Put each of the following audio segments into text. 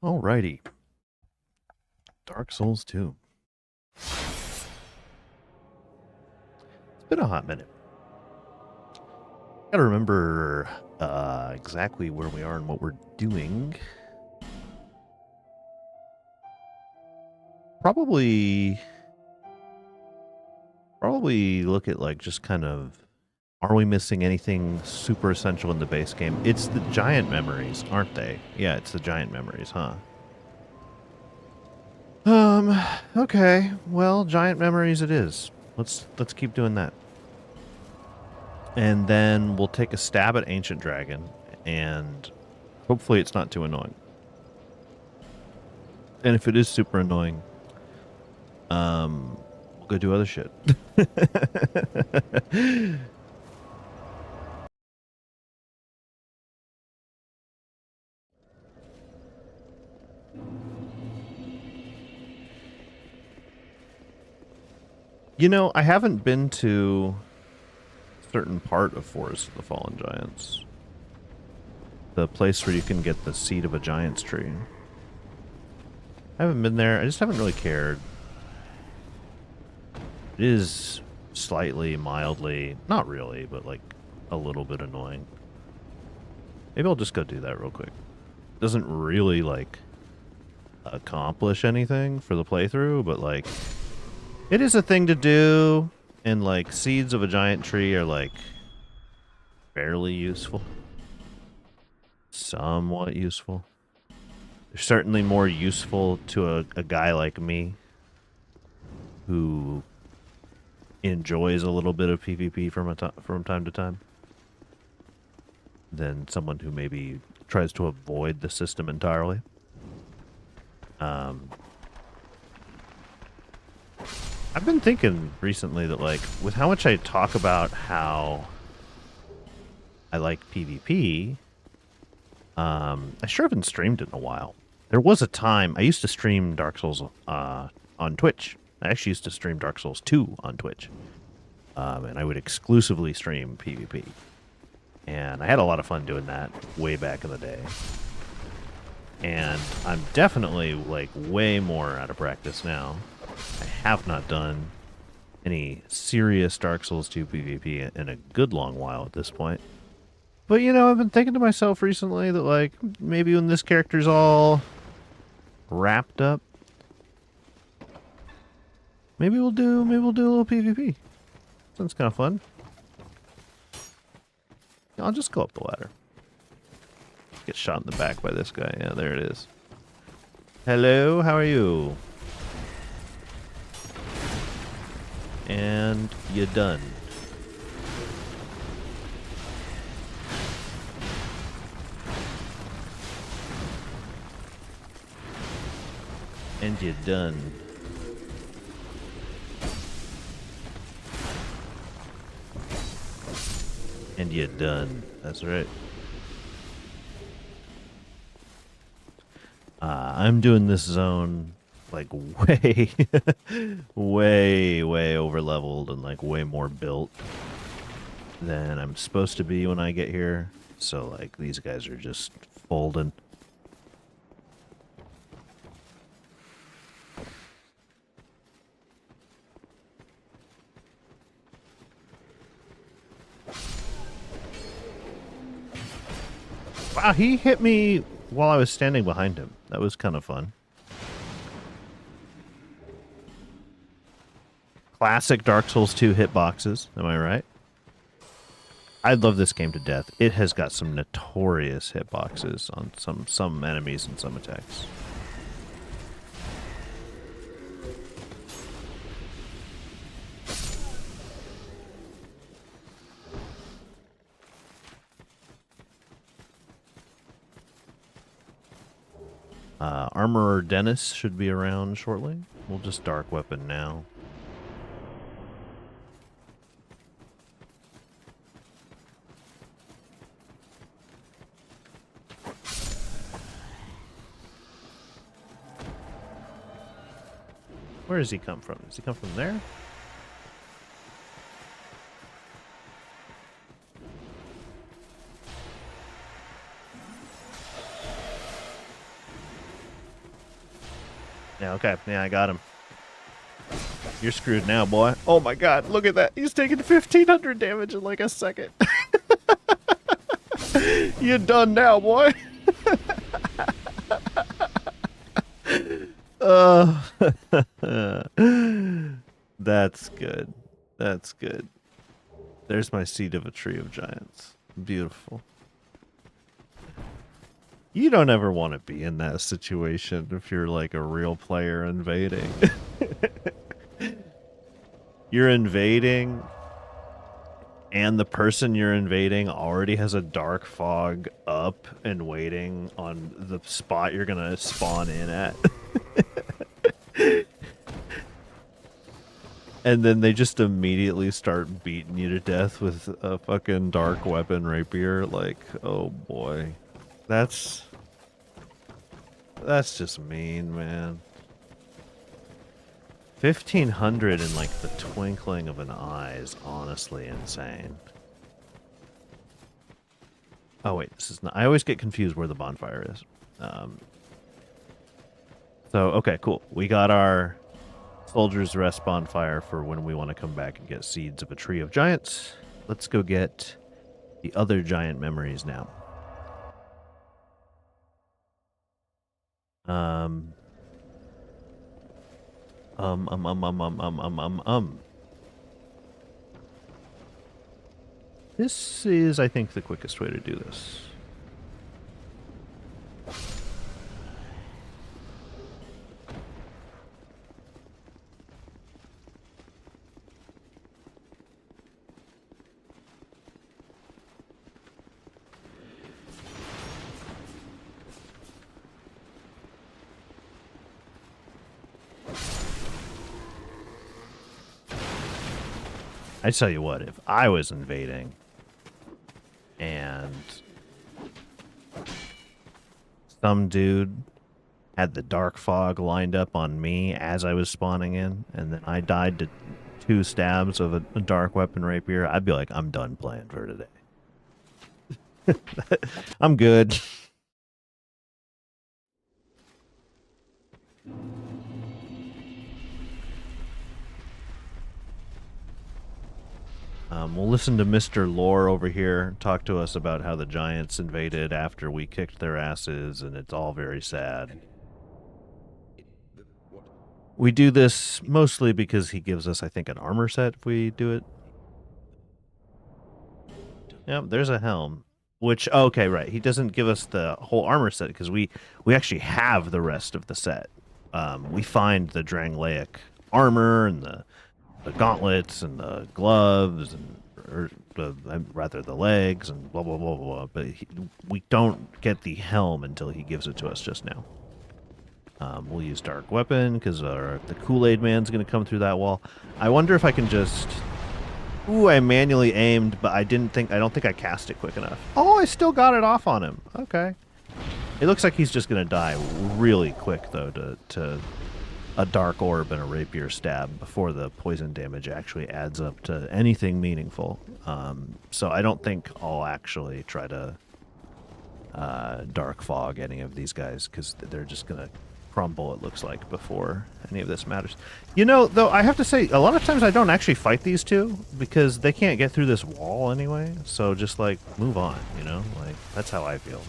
Alrighty. Dark Souls 2. It's been a hot minute. Gotta remember exactly where we are and what we're doing. Probably look at like just kind of, are we missing anything super essential in the base game? It's the giant memories, aren't they? Yeah, it's the giant memories, huh? Okay. Well, giant memories it is. Let's keep doing that. And then we'll take a stab at Ancient Dragon, and hopefully it's not too annoying. And if it is super annoying, we'll go do other shit. You know, I haven't been to a certain part of Forest of the Fallen Giants. The place where you can get the seed of a giant's tree. I haven't been there. I just haven't really cared. It is slightly, mildly, not really, but like a little bit annoying. Maybe I'll just go do that real quick. Doesn't really like accomplish anything for the playthrough, but like it is a thing to do, and like seeds of a giant tree are like fairly useful. Somewhat useful. They're certainly more useful to a guy like me who enjoys a little bit of PvP from time to time than someone who maybe tries to avoid the system entirely. I've been thinking recently that, like, with how much I talk about how I like PvP, I sure haven't streamed it in a while. There was a time I used to stream Dark Souls on Twitch. I actually used to stream Dark Souls 2 on Twitch. And I would exclusively stream PvP. And I had a lot of fun doing that way back in the day. And I'm definitely, like, way more out of practice now. I have not done any serious Dark Souls 2 PvP in a good long while at this point. But, you know, I've been thinking to myself recently that, like, maybe when this character's all wrapped up, maybe we'll do a little PvP. Sounds kind of fun. I'll just go up the ladder. Get shot in the back by this guy. Yeah, there it is. Hello, how are you? And you done. And you done. And you're done. That's right. I'm doing this zone like way, way over leveled and like way more built than I'm supposed to be when I get here. So like these guys are just folding. Wow, he hit me while I was standing behind him. That was kind of fun. Classic Dark Souls 2 hitboxes, am I right? I love this game to death. It has got some notorious hitboxes on some enemies and some attacks. Armorer Dennis should be around shortly. We'll just Dark Weapon now. Where does he come from? Does he come from there? Yeah, okay. Yeah, I got him. You're screwed now, boy. Oh my god, look at that. He's taking 1,500 damage in like a second. You're done now, boy. Uh, that's good. That's good. There's my seed of a tree of giants. Beautiful. You don't ever want to be in that situation if you're like a real player invading. You're invading, and the person you're invading already has a dark fog up and waiting on the spot you're gonna spawn in at. And then they just immediately start beating you to death with a fucking dark weapon rapier. Like, oh boy. That's just mean, man. 1,500 in like the twinkling of an eye is honestly insane. Oh wait, this is not. I always get confused where the bonfire is. So okay, cool. We got our Soldier's Rest bonfire for when we want to come back and get seeds of a tree of giants. Let's go get the other giant memories now. This is, I think, the quickest way to do this. I tell you what, if I was invading and some dude had the dark fog lined up on me as I was spawning in, and then I died to 2 stabs of a dark weapon rapier, I'd be like, I'm done playing for today. I'm good. We'll listen to Mr. Lore over here talk to us about how the giants invaded after we kicked their asses, and it's all very sad. We do this mostly because he gives us, I think, an armor set if we do it. Yep, there's a helm. Which, okay, right. He doesn't give us the whole armor set because we actually have the rest of the set. We find the Drangleic armor and the gauntlets and the gloves and rather the legs and blah blah blah blah. But we don't get the helm until he gives it to us just now. We'll use dark weapon because the Kool-Aid Man's going to come through that wall. I wonder if I can just. Ooh, I manually aimed, but I don't think I cast it quick enough. Oh, I still got it off on him. Okay. It looks like he's just going to die really quick though to a dark orb and a rapier stab before the poison damage actually adds up to anything meaningful. So I don't think I'll actually try to dark fog any of these guys because they're just going to crumble, it looks like, before any of this matters. You know, though, I have to say, a lot of times I don't actually fight these two because they can't get through this wall anyway. So just, like, move on, you know? Like, that's how I feel.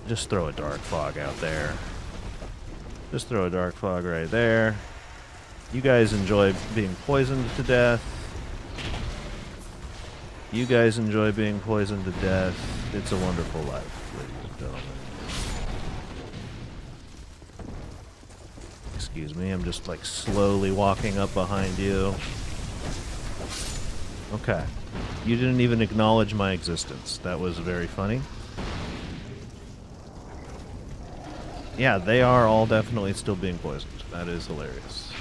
Just throw a dark fog out there. Just throw a dark fog right there. You guys enjoy being poisoned to death. You guys enjoy being poisoned to death. It's a wonderful life, ladies and gentlemen. Excuse me, I'm just like slowly walking up behind you. Okay. You didn't even acknowledge my existence. That was very funny. Yeah, they are all definitely still being poisoned. That is hilarious.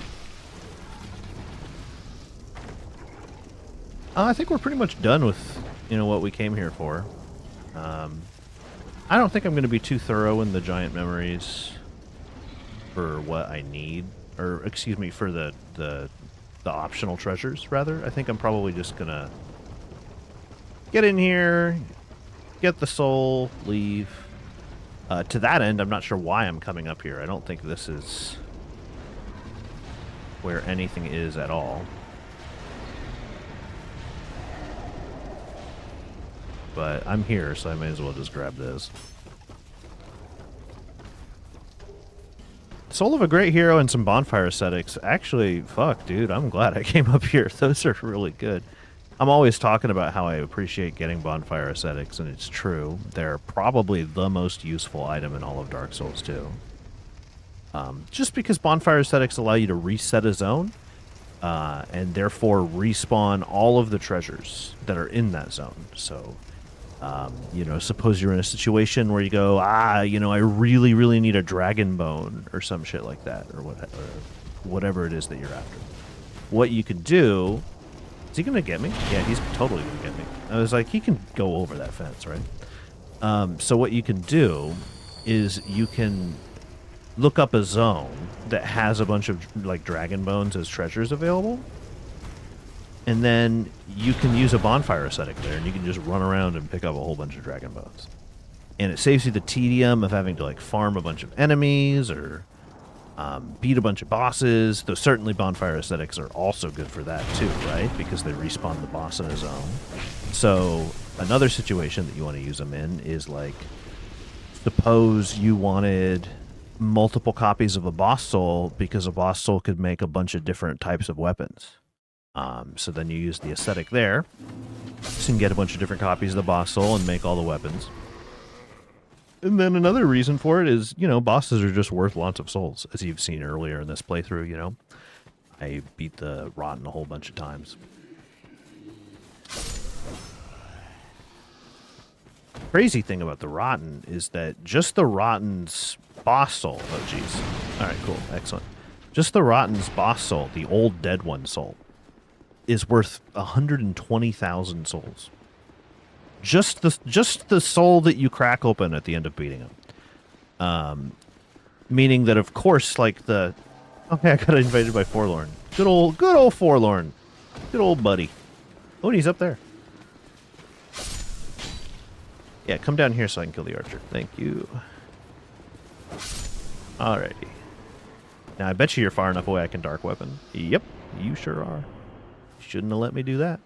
I think we're pretty much done with, you know, what we came here for. I don't think I'm going to be too thorough in the giant memories for what I need, or excuse me, for the optional treasures, rather. I think I'm probably just going to get in here, get the soul, leave, To that end, I'm not sure why I'm coming up here. I don't think this is where anything is at all. But I'm here, so I may as well just grab this. Soul of a Great Hero and some bonfire aesthetics. Actually, fuck, dude, I'm glad I came up here. Those are really good. I'm always talking about how I appreciate getting bonfire aesthetics, and it's true. They're probably the most useful item in all of Dark Souls 2. Just because bonfire aesthetics allow you to reset a zone, and therefore respawn all of the treasures that are in that zone. So, you know, suppose you're in a situation where you go, you know, I really, really need a dragon bone or some shit like that, or whatever it is that you're after. What you can do... Is he going to get me? Yeah, he's totally going to get me. I was like, he can go over that fence, right? So what you can do is you can look up a zone that has a bunch of, like, dragon bones as treasures available. And then you can use a bonfire aesthetic there, and you can just run around and pick up a whole bunch of dragon bones. And it saves you the tedium of having to, like, farm a bunch of enemies or... beat a bunch of bosses, though certainly bonfire aesthetics are also good for that too, right? Because they respawn the boss in a zone. So another situation that you want to use them in is like, suppose you wanted multiple copies of a boss soul because a boss soul could make a bunch of different types of weapons. So then you use the aesthetic there, so you can get a bunch of different copies of the boss soul and make all the weapons. And then another reason for it is, you know, bosses are just worth lots of souls, as you've seen earlier in this playthrough, you know. I beat the Rotten a whole bunch of times. Crazy thing about the Rotten is that just the Rotten's boss soul... Oh, jeez. Alright, cool. Excellent. Just the Rotten's boss soul, the old dead one soul, is worth 120,000 souls. Just the soul that you crack open at the end of beating him. Meaning that, of course, like the... Okay, I got invited by Forlorn. Good old Forlorn. Good old buddy. Oh, and he's up there. Yeah, come down here so I can kill the archer. Thank you. Alrighty. Now, I bet you're far enough away I can dark weapon. Yep, you sure are. Shouldn't have let me do that.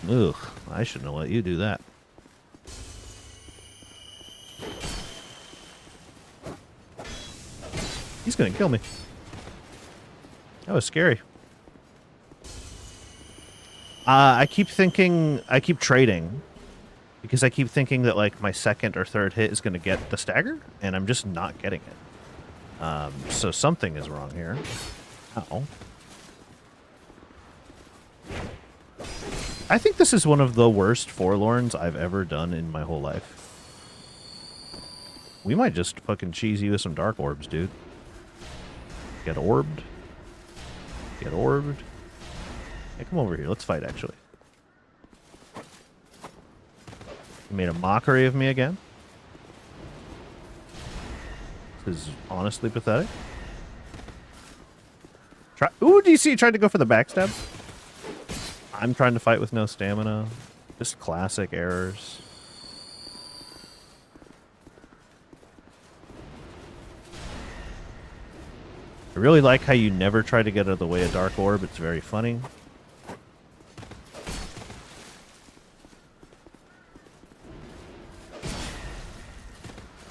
Ugh, I shouldn't have let you do that. He's gonna kill me. That was scary. I keep trading, because I keep thinking that, like, my second or third hit is gonna get the stagger, and I'm just not getting it. So something is wrong here. Ow. I think this is one of the worst Forlorns I've ever done in my whole life. We might just fucking cheese you with some dark orbs, dude. Get orbed. Get orbed. Hey, come over here. Let's fight, actually. You made a mockery of me again. This is honestly pathetic. Ooh, DC tried to go for the backstab. I'm trying to fight with no stamina. Just classic errors. I really like how you never try to get out of the way of Dark Orb. It's very funny.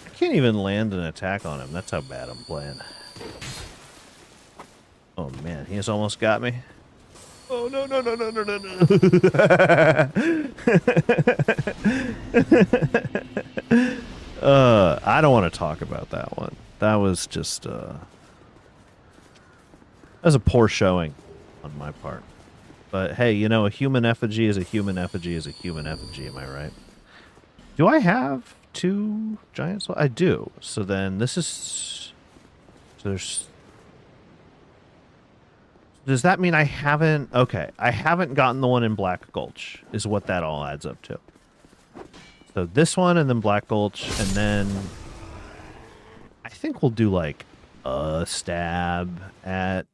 I can't even land an attack on him. That's how bad I'm playing. Oh man, he has almost got me. Oh, no, no, no, no, no, no, no. I don't want to talk about that one. That was just, that was a poor showing on my part. But hey, you know, a human effigy is a human effigy is a human effigy, am I right? Do I have 2 giant souls? I do. So then this is... So there's... Does that mean I haven't... Okay, I haven't gotten the one in Black Gulch, is what that all adds up to. So this one, and then Black Gulch, and then... I think we'll do, like, a stab at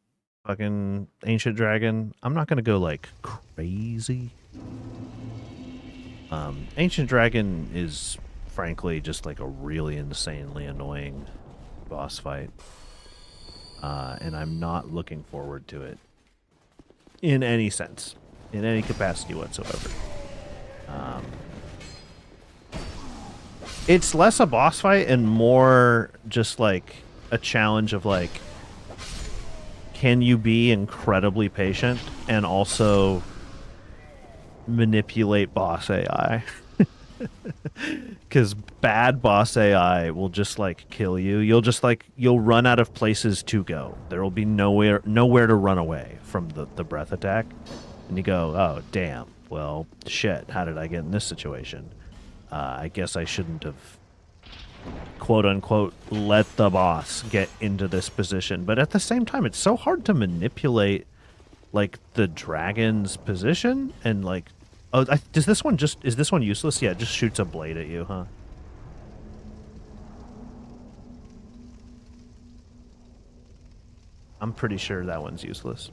fucking Ancient Dragon. I'm not going to go, like, crazy. Ancient Dragon is frankly just like a really insanely annoying boss fight. And I'm not looking forward to it in any sense, in any capacity whatsoever. It's less a boss fight and more just like a challenge of like, can you be incredibly patient and also manipulate boss AI? Because bad boss AI will just like kill you. You'll run out of places to go. There will be nowhere to run away from the breath attack. And you go, oh damn, well shit, how did I get in this situation? I guess I shouldn't have, quote unquote, let the boss get into this position. But at the same time, it's so hard to manipulate like the dragon's position and like, oh, is this one useless? Yeah, it just shoots a blade at you, huh? I'm pretty sure that one's useless.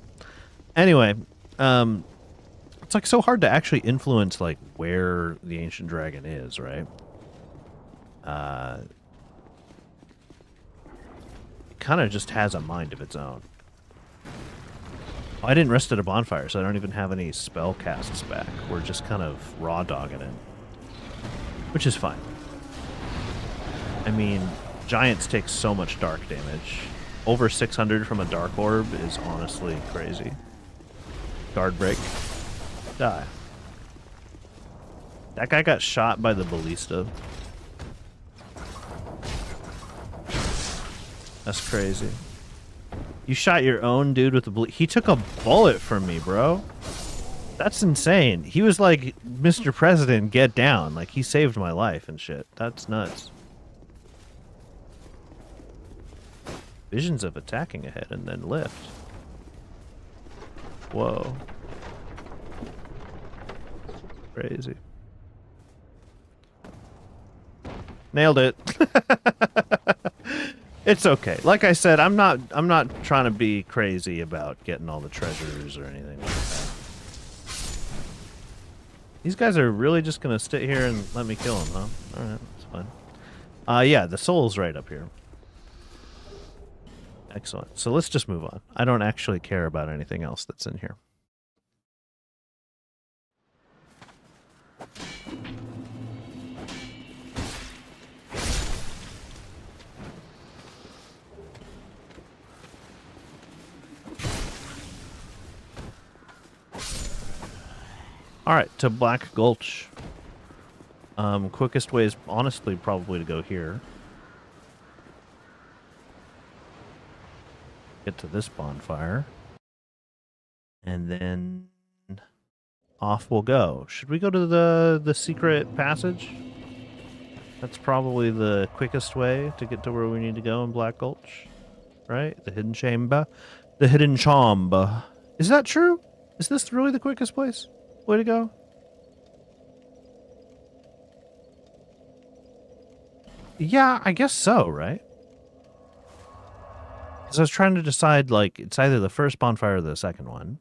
Anyway, it's like so hard to actually influence like where the ancient dragon is, right? It kind of just has a mind of its own. Oh, I didn't rest at a bonfire, so I don't even have any spell casts back. We're just kind of raw dogging it, which is fine. I mean, giants take so much dark damage. Over 600 from a dark orb is honestly crazy. Guard break. Die. That guy got shot by the ballista. That's crazy. You shot your own dude with the ballista. He took a bullet from me, bro. That's insane. He was like, Mr. President, get down. Like, he saved my life and shit. That's nuts. Visions of attacking ahead and then lift. Whoa. Crazy. Nailed it. It's okay. Like I said, I'm not trying to be crazy about getting all the treasures or anything like that. These guys are really just gonna sit here and let me kill them, huh? Alright, that's fine. Yeah, the soul's right up here. Excellent. So let's just move on. I don't actually care about anything else that's in here. Alright, to Black Gulch. Quickest way is honestly probably to go here. Get to this bonfire. And then off we'll go. Should we go to the secret passage? That's probably the quickest way to get to where we need to go in Black Gulch. Right? The hidden chamber. The hidden chamber. Is that true? Is this really the quickest place? Way to go. Yeah, I guess so, right? Because I was trying to decide, like, it's either the first bonfire or the second one.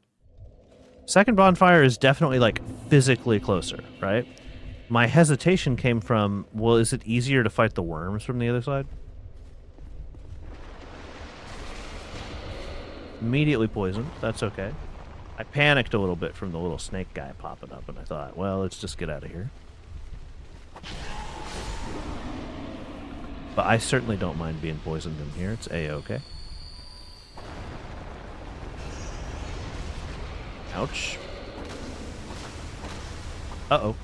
Second bonfire is definitely, like, physically closer, right? My hesitation came from, well, is it easier to fight the worms from the other side? Immediately poisoned. That's okay. I panicked a little bit from the little snake guy popping up, and I thought, well, let's just get out of here. But I certainly don't mind being poisoned in here. It's A-okay. Ouch. Uh-oh.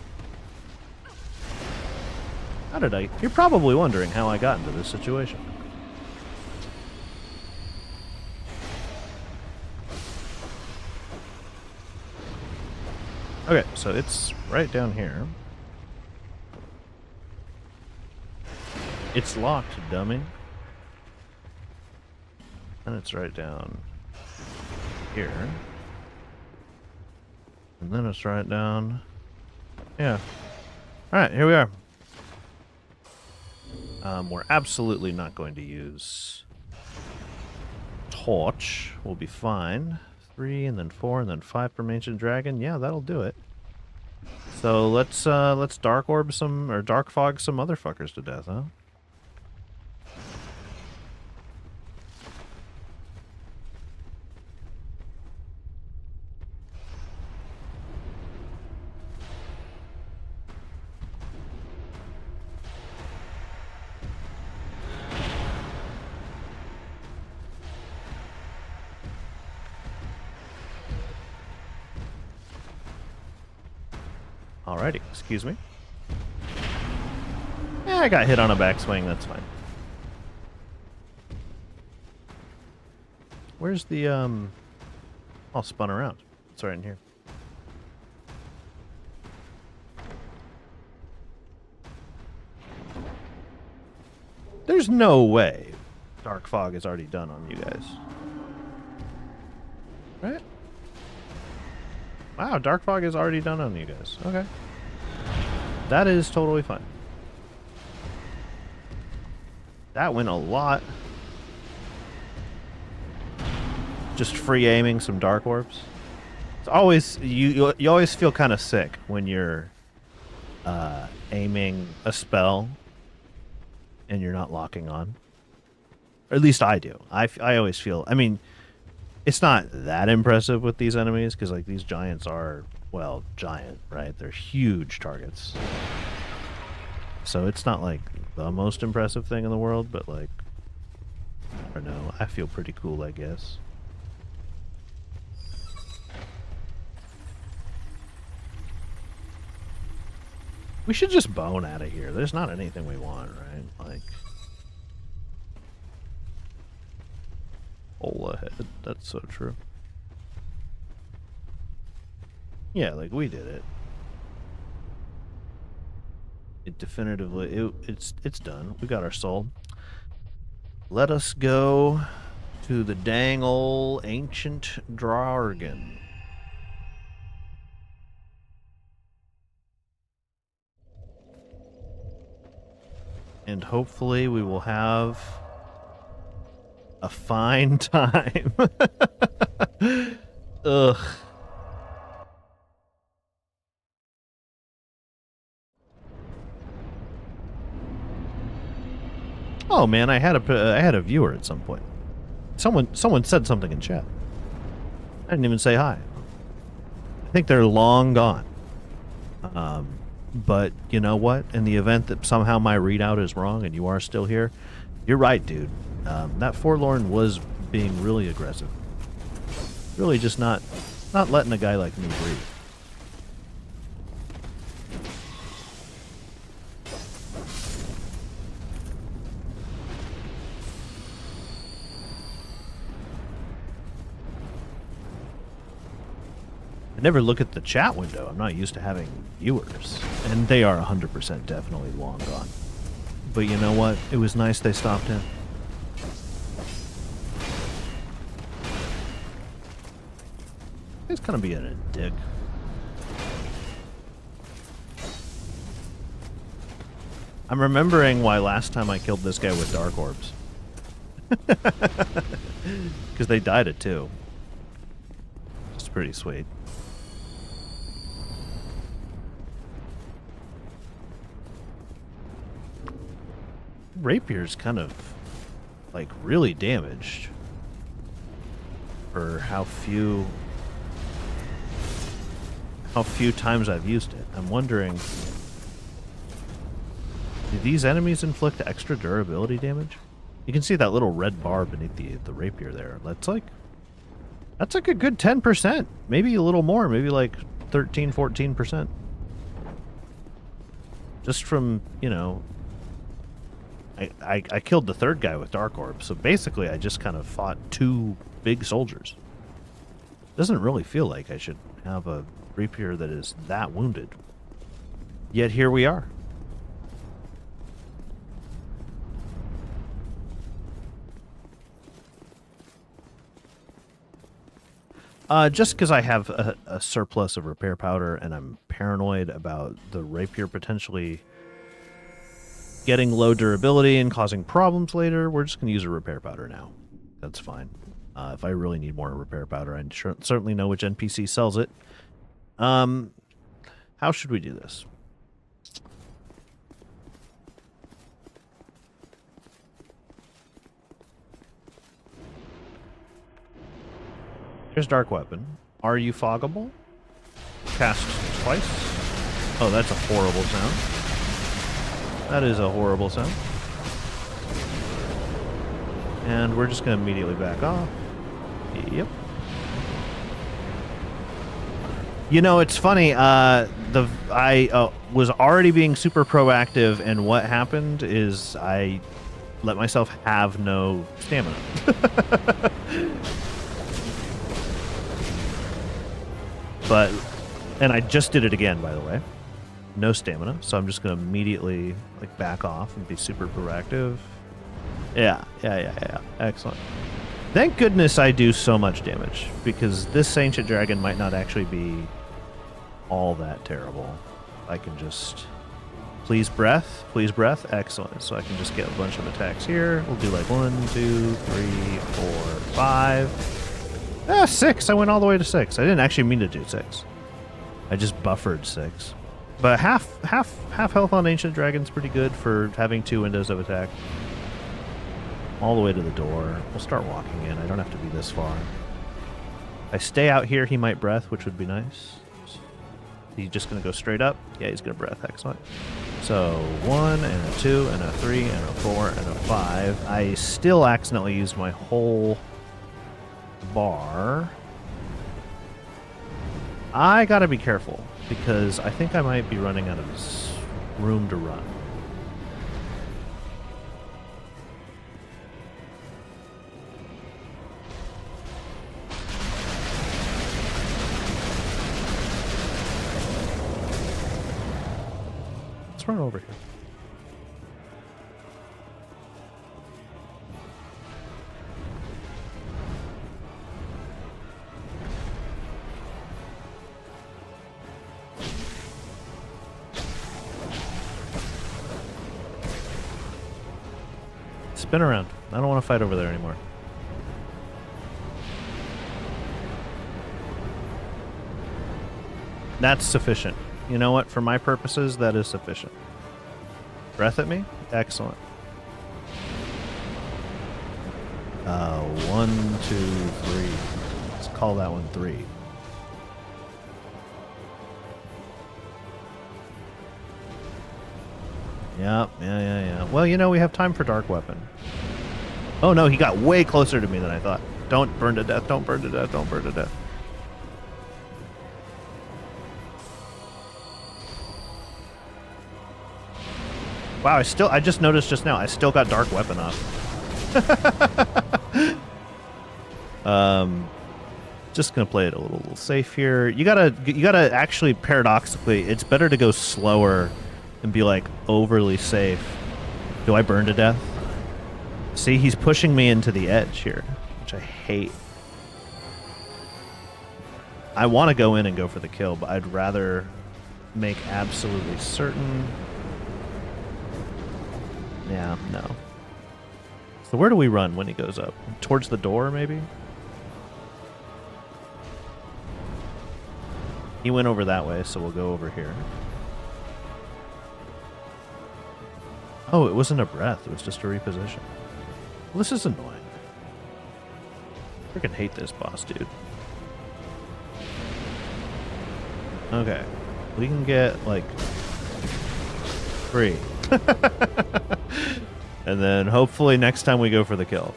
How did I... You're probably wondering how I got into this situation. Okay, so it's right down here. It's locked, dummy. And it's right down here. And then it's right down... Yeah. Alright, here we are. We're absolutely not going to use torch. We'll be fine. 3 and then 4 and then 5 from Ancient Dragon. Yeah, that'll do it. So let's dark orb some or dark fog some motherfuckers to death, huh? Alrighty, excuse me. Yeah, I got hit on a backswing, that's fine. Where's the, all spun around. It's right in here. There's no way Dark Fog is already done on you guys. Right? Wow, Dark Fog is already done on you guys. Okay. That is totally fine. That went a lot. Just free aiming some dark orbs. It's always you always feel kind of sick when you're aiming a spell and you're not locking on. Or at least I do. I always feel. I mean, it's not that impressive with these enemies because like these giants are, well, giant, right? They're huge targets. So it's not like the most impressive thing in the world, but like, I don't know. I feel pretty cool, I guess. We should just bone out of here. There's not anything we want, right? Like, hole ahead. That's so true. Yeah, like we did it. It definitively, it's done. We got our soul. Let us go to the dang old ancient Draurgen. And hopefully we will have a fine time. Ugh. Oh man, I had a viewer at some point. Someone said something in chat. I didn't even say hi. I think they're long gone. But you know what? In the event that somehow my readout is wrong and you are still here, you're right, dude. That Forlorn was being really aggressive. Really just not letting a guy like me breathe. I never look at the chat window. I'm not used to having viewers. And they are 100% definitely long gone. But you know what? It was nice they stopped in. He's kind of being a dick. I'm remembering why last time I killed this guy with dark orbs. Because they died at 2. It's pretty sweet. Rapier's kind of like really damaged for how few times I've used it. I'm wondering, do these enemies inflict extra durability damage? You can see that little red bar beneath the rapier there. That's like a good 10%, maybe a little more, maybe like 13-14%. Just from, you know, I killed the third guy with Dark Orb, so basically I just kind of fought 2 big soldiers. Doesn't really feel like I should have a rapier that is that wounded. Yet here we are. Just because I have a surplus of repair powder and I'm paranoid about the rapier potentially getting low durability and causing problems later, we're just going to use a repair powder now. That's fine. If I really need more repair powder, I certainly know which NPC sells it. How should we do this? Here's Dark Weapon. Are you foggable? Cast twice. Oh, that's a horrible sound. That is a horrible sound. And we're just going to immediately back off. Yep. You know, it's funny. I was already being super proactive, and what happened is I let myself have no stamina. And I just did it again, by the way. No stamina, so I'm just going to immediately like back off and be super proactive. Yeah. Excellent. Thank goodness I do so much damage, because this Ancient Dragon might not actually be all that terrible. I can just... Please breath. Excellent. So I can just get a bunch of attacks here. We'll do like 1, 2, 3, 4, 5. 6. I went all the way to 6. I didn't actually mean to do 6. I just buffered 6. But half health on Ancient Dragon's pretty good for having 2 windows of attack. All the way to the door. We'll start walking in. I don't have to be this far. If I stay out here, he might breath, which would be nice. He's just going to go straight up. Yeah, he's going to breath. Excellent. So 1 and a 2 and a 3 and a 4 and a 5. I still accidentally used my whole bar. I got to be careful, because I think I might be running out of room to run. Let's run over here. Spin around. I don't want to fight over there anymore. That's sufficient. You know what? For my purposes, that is sufficient. Breath at me? Excellent. 1, 2, 3. Let's call that one 3. Yeah. Well, you know, we have time for Dark Weapon. Oh no, he got way closer to me than I thought. Don't burn to death, don't burn to death, don't burn to death. Wow, I just noticed just now, I still got Dark Weapon off. Just gonna play it a little safe here. You gotta actually, paradoxically, it's better to go slower and be like overly safe. Do I burn to death? See, he's pushing me into the edge here, which I hate. I want to go in and go for the kill, but I'd rather make absolutely certain. Yeah, no. So where do we run when he goes up? Towards the door, maybe? He went over that way, so we'll go over here. Oh, it wasn't a breath. It was just a reposition. Well, this is annoying. I freaking hate this boss, dude. Okay. We can get, like, 3. And then hopefully next time we go for the kill.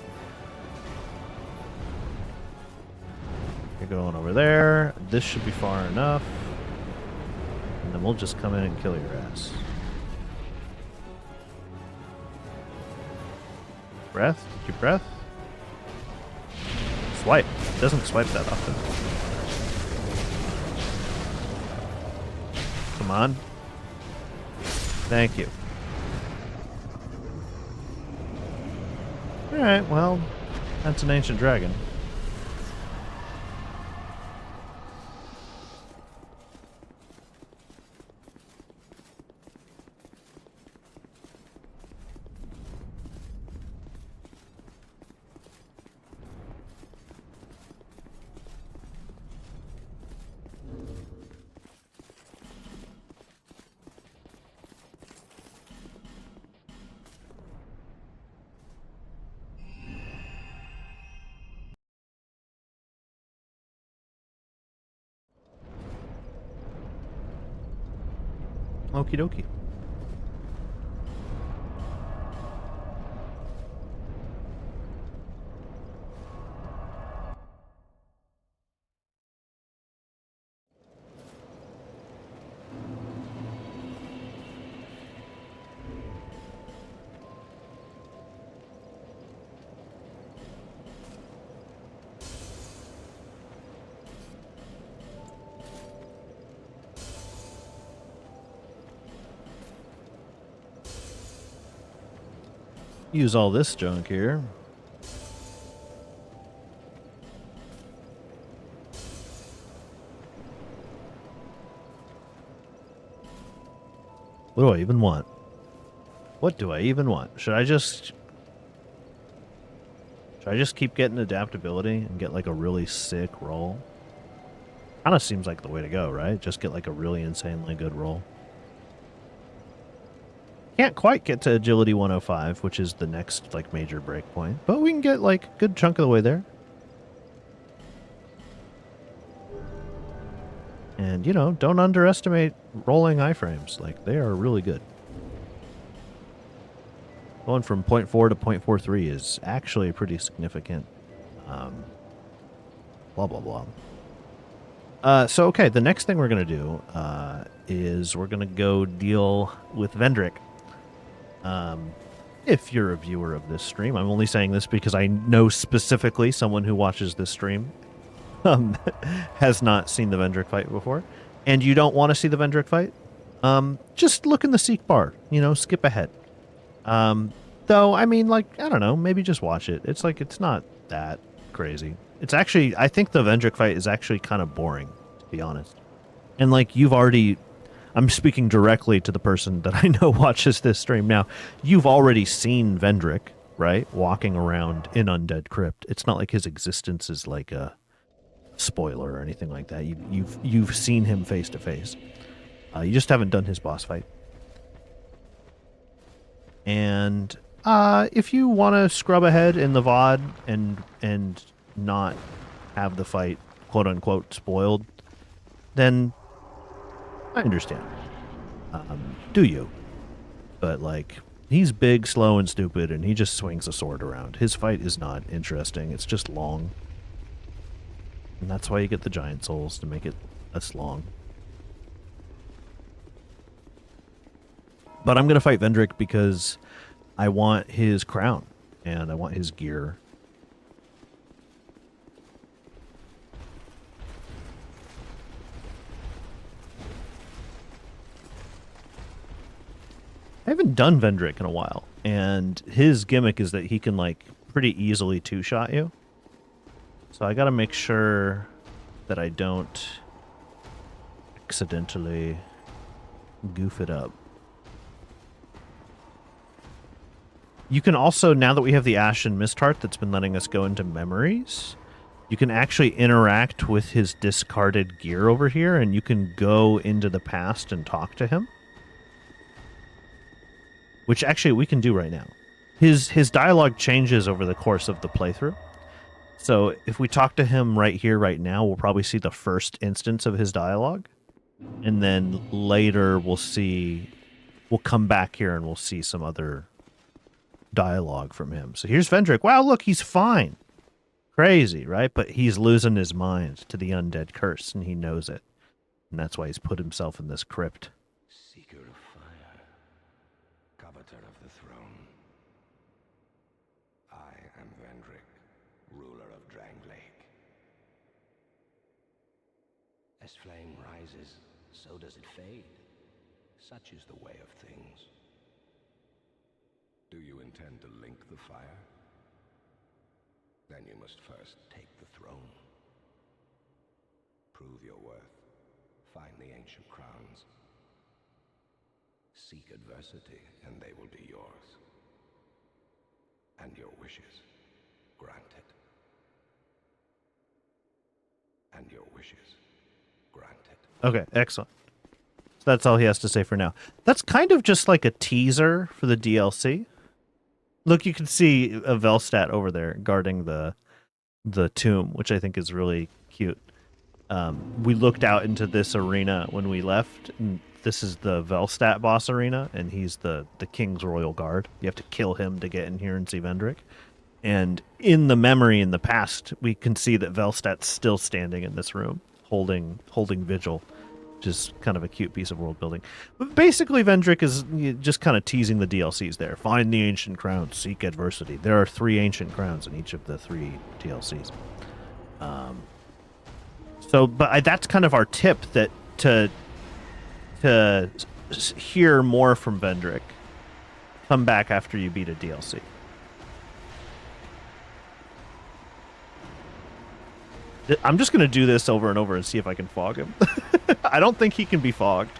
You're going over there. This should be far enough. And then we'll just come in and kill your ass. Breath? Did you breath? Swipe. It doesn't swipe that often. Come on. Thank you. Alright, well, that's an ancient dragon. Okie dokie. Use all this junk here. What do I even want? What do I even want? Should I just keep getting adaptability and get like a really sick roll? Kind of seems like the way to go, right? Just get like a really insanely good roll. Can't quite get to agility 105, which is the next like major break point, but we can get like a good chunk of the way there. And you know, don't underestimate rolling iframes. Like they are really good. Going from 0.4 to 0.43 is actually pretty significant. Blah blah blah. So okay, the next thing we're gonna do is we're gonna go deal with Vendrick. If you're a viewer of this stream, I'm only saying this because I know specifically someone who watches this stream has not seen the Vendrick fight before, and you don't want to see the Vendrick fight, just look in the seek bar, you know, skip ahead. Though, I mean, like, I don't know, maybe just watch it. It's like, it's not that crazy. It's actually, I think the Vendrick fight is actually kind of boring, to be honest. And like, you've already... I'm speaking directly to the person that I know watches this stream now. You've already seen Vendrick, right? Walking around in Undead Crypt. It's not like his existence is like a spoiler or anything like that. You've seen him face to face. You just haven't done his boss fight. And if you want to scrub ahead in the VOD and not have the fight quote unquote spoiled, then I understand. Do you? But, like, he's big, slow, and stupid, and he just swings a sword around. His fight is not interesting. It's just long. And that's why you get the giant souls, to make it less long. But I'm going to fight Vendrick because I want his crown, and I want his gear. I haven't done Vendrick in a while, and his gimmick is that he can, like, pretty easily two-shot you. So I gotta make sure that I don't accidentally goof it up. You can also, now that we have the Ashen Mistheart that's been letting us go into memories, you can actually interact with his discarded gear over here, and you can go into the past and talk to him. Which actually we can do right now. His dialogue changes over the course of the playthrough. So if we talk to him right here, right now, we'll probably see the first instance of his dialogue. And then later we'll come back here and we'll see some other dialogue from him. So here's Vendrick. Wow, look, he's fine. Crazy, right? But he's losing his mind to the undead curse, and he knows it. And that's why he's put himself in this crypt. Seeker of fire, coveter of the throne. I am Vendrick, ruler of Drangleic. As flame rises, so does it fade. Such is the way of things. Do you intend to link the fire? Then you must first take the throne. Prove your worth. Find the ancient crowns. Seek adversity, and they will be yours. And your wishes granted. And your wishes granted. Okay, excellent. So that's all he has to say for now. That's kind of just like a teaser for the DLC. Look, you can see a Velstadt over there guarding the tomb, which I think is really cute. We looked out into this arena when we left, and this is the Velstadt boss arena, and he's the King's Royal Guard. You have to kill him to get in here and see Vendrick. And in the memory in the past, we can see that Velstadt's still standing in this room, holding vigil, which is kind of a cute piece of world building. But basically, Vendrick is just kind of teasing the DLCs there. Find the ancient crown, seek adversity. There are 3 ancient crowns in each of the 3 DLCs. That's kind of our tip, that to hear more from Vendrick, come back after you beat a DLC. I'm just going to do this over and over and see if I can fog him. I don't think he can be fogged.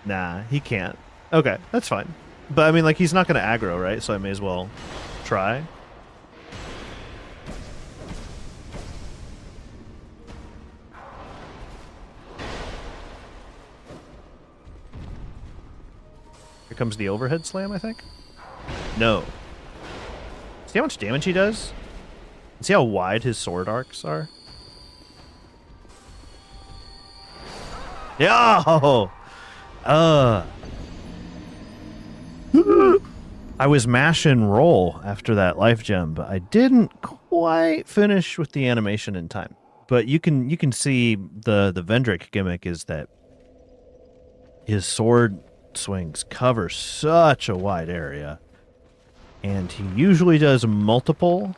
Nah, he can't. Okay, that's fine. But I mean, like, he's not going to aggro, right? So I may as well try. Here comes the overhead slam, I think. No. See how much damage he does? See how wide his sword arcs are? Yeah. I was mash and roll after that life gem, but I didn't quite finish with the animation in time. But you can see the Vendrick gimmick is that his sword swings cover such a wide area. And he usually does multiple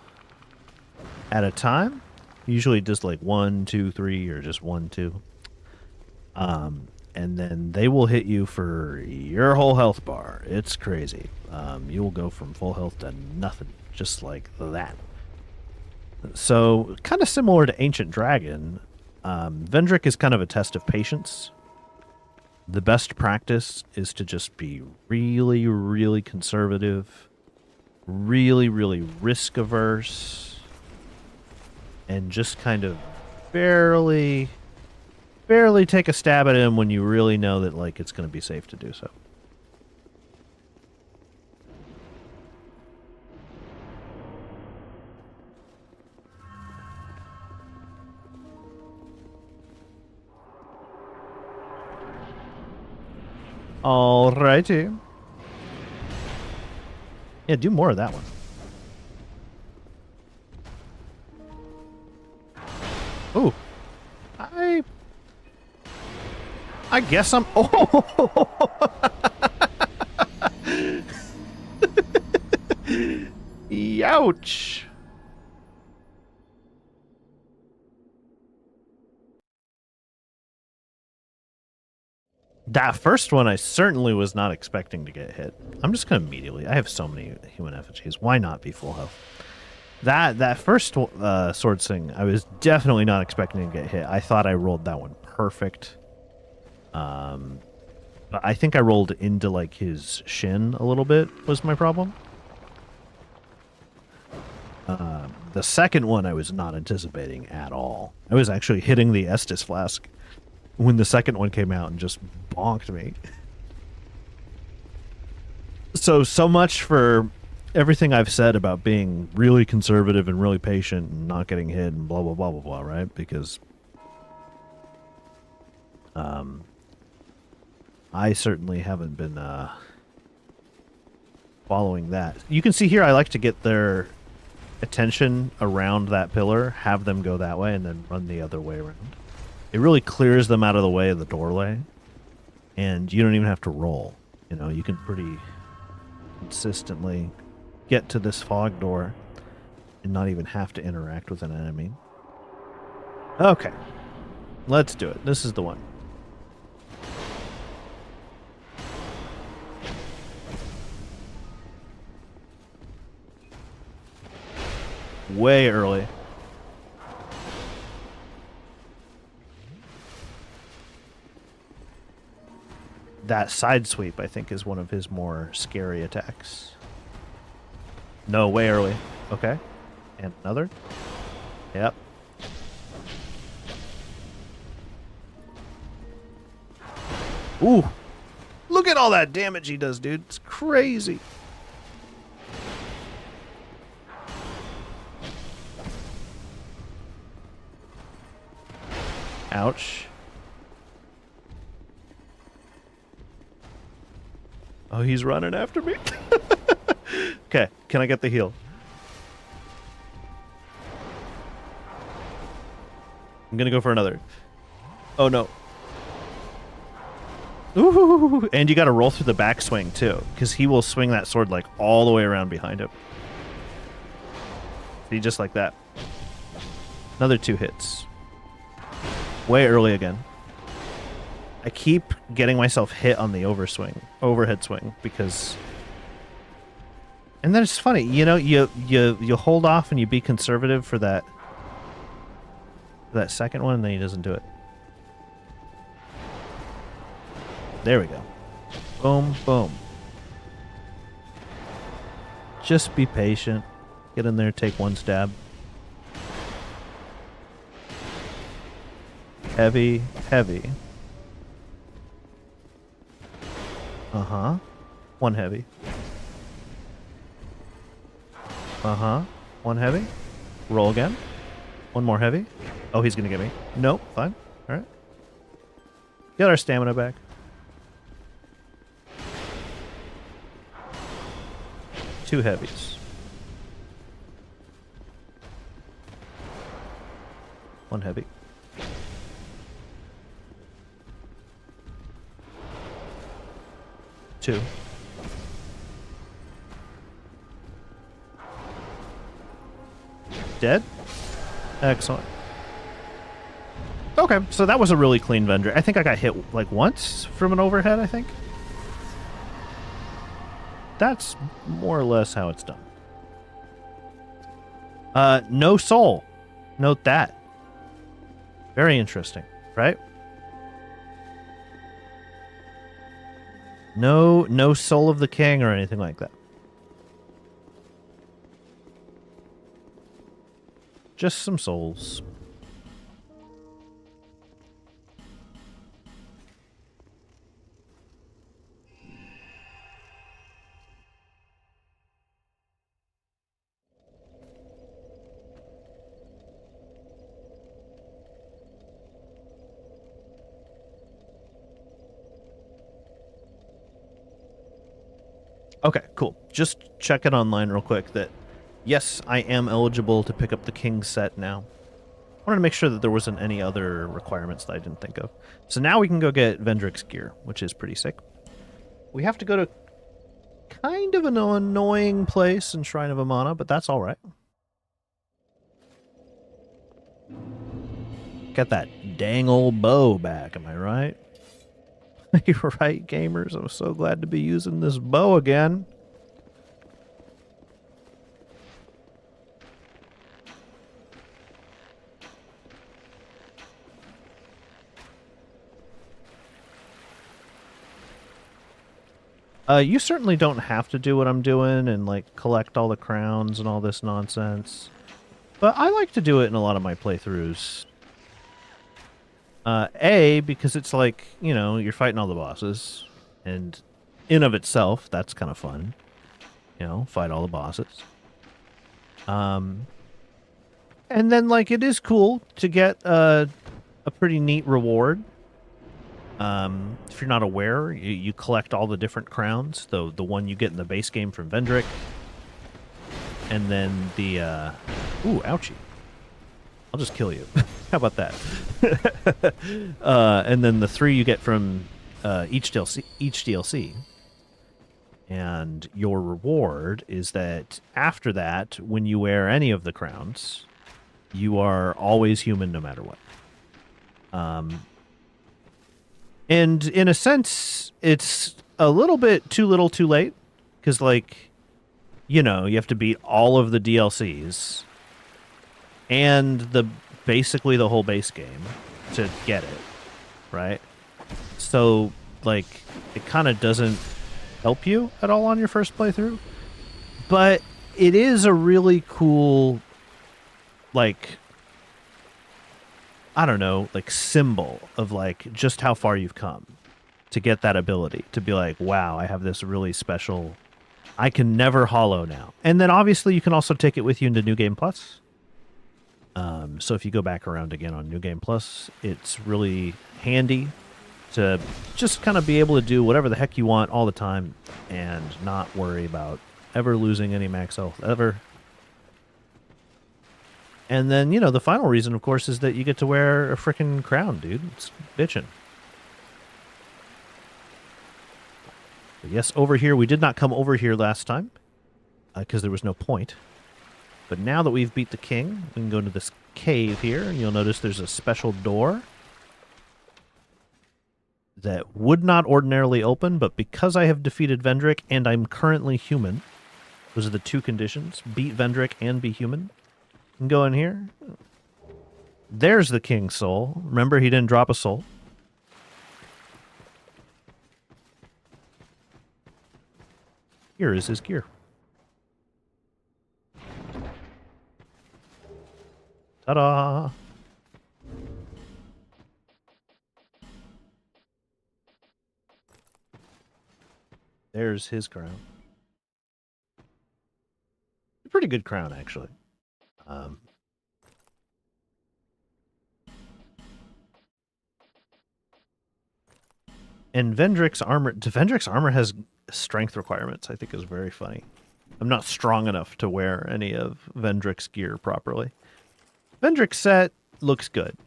at a time. He usually does like 1, 2, 3, or just 1, 2. And then they will hit you for your whole health bar. It's crazy. You will go from full health to nothing, just like that. So, kind of similar to Ancient Dragon, Vendrick is kind of a test of patience. The best practice is to just be really, really conservative, really, really risk averse, and just kind of barely take a stab at him when you really know that, like, it's going to be safe to do so. Alrighty. Yeah, do more of that one. Ooh. I guess I'm... Oh! Youch! That first one, I certainly was not expecting to get hit. I'm just going to immediately... I have so many human effigies. Why not be full health? That first sword swing, I was definitely not expecting to get hit. I thought I rolled that one perfect. But I think I rolled into, like, his shin a little bit was my problem. The second one I was not anticipating at all. I was actually hitting the Estus flask when the second one came out and just bonked me. So much for everything I've said about being really conservative and really patient and not getting hit and blah, blah, blah, blah, blah, right? Because I certainly haven't been following that. You can see here I like to get their attention around that pillar, have them go that way, and then run the other way around. It really clears them out of the way of the doorway, and you don't even have to roll. You know, you can pretty consistently get to this fog door and not even have to interact with an enemy. Okay, let's do it. This is the one. Way early. That side sweep, I think, is one of his more scary attacks. No, way early. Okay. And another. Yep. Ooh. Look at all that damage he does, dude. It's crazy. Ouch. Oh, he's running after me. Okay, can I get the heal? I'm gonna go for another. Oh no. Ooh, and you gotta roll through the backswing too, because he will swing that sword like all the way around behind him. See, just like that. Another 2 hits. Way early again. I keep getting myself hit on the overhead swing, because... And then it's funny, you know, you hold off and you be conservative for that second one, and then he doesn't do it. There we go. Boom, boom. Just be patient. Get in there, take one stab. Heavy, heavy. Uh-huh. One heavy. Uh-huh. One heavy. Roll again. One more heavy. Oh, he's gonna get me. Nope, fine. Alright. Get our stamina back. Two heavies. One heavy. Two. Dead? Excellent. Okay, so that was a really clean vendor. I think I got hit like once from an overhead, I think. That's more or less how it's done. No soul. Note that. Very interesting, right? No soul of the king or anything like that. Just some souls. Okay, cool. Just check it online real quick that, yes, I am eligible to pick up the king set now. I wanted to make sure that there wasn't any other requirements that I didn't think of. So now we can go get Vendrick's gear, which is pretty sick. We have to go to kind of an annoying place in Shrine of Amana, but that's all right. Get that dang old bow back, am I right? You're right, gamers. I'm so glad to be using this bow again. You certainly don't have to do what I'm doing and, like, collect all the crowns and all this nonsense. But I like to do it in a lot of my playthroughs. Because it's like, you know, you're fighting all the bosses. And in of itself, that's kind of fun. You know, fight all the bosses. And then, like, it is cool to get a pretty neat reward. If you're not aware, you collect all the different crowns. The one you get in the base game from Vendrick. And then the... Ooh, ouchie. I'll just kill you. How about that? And then the 3 you get from each DLC. And your reward is that after that, when you wear any of the crowns, you are always human no matter what. And in a sense, it's a little bit too little too late. Because, like, you know, you have to beat all of the DLCs and basically the whole base game to get it, right? So, like, it kind of doesn't help you at all on your first playthrough. But it is a really cool, like, I don't know, like, symbol of, like, just how far you've come to get that ability. To be like, wow, I have this really special... I can never hollow now. And then, obviously, you can also take it with you into New Game Plus. So if you go back around again on New Game Plus, it's really handy to just kind of be able to do whatever the heck you want all the time and not worry about ever losing any max health ever. And then, you know, the final reason, of course, is that you get to wear a freaking crown, dude. It's bitchin'. But yes, over here, we did not come over here last time because there was no point. But now that we've beat the king, we can go into this cave here, and you'll notice there's a special door that would not ordinarily open, but because I have defeated Vendrick and I'm currently human, those are the two conditions, beat Vendrick and be human, you can go in here. There's the king's soul. Remember, he didn't drop a soul. Here is his gear. Ta-da! There's his crown. A pretty good crown, actually. And Vendrick's armor has strength requirements, I think is very funny. I'm not strong enough to wear any of Vendrick's gear properly. Vendrick's set looks good.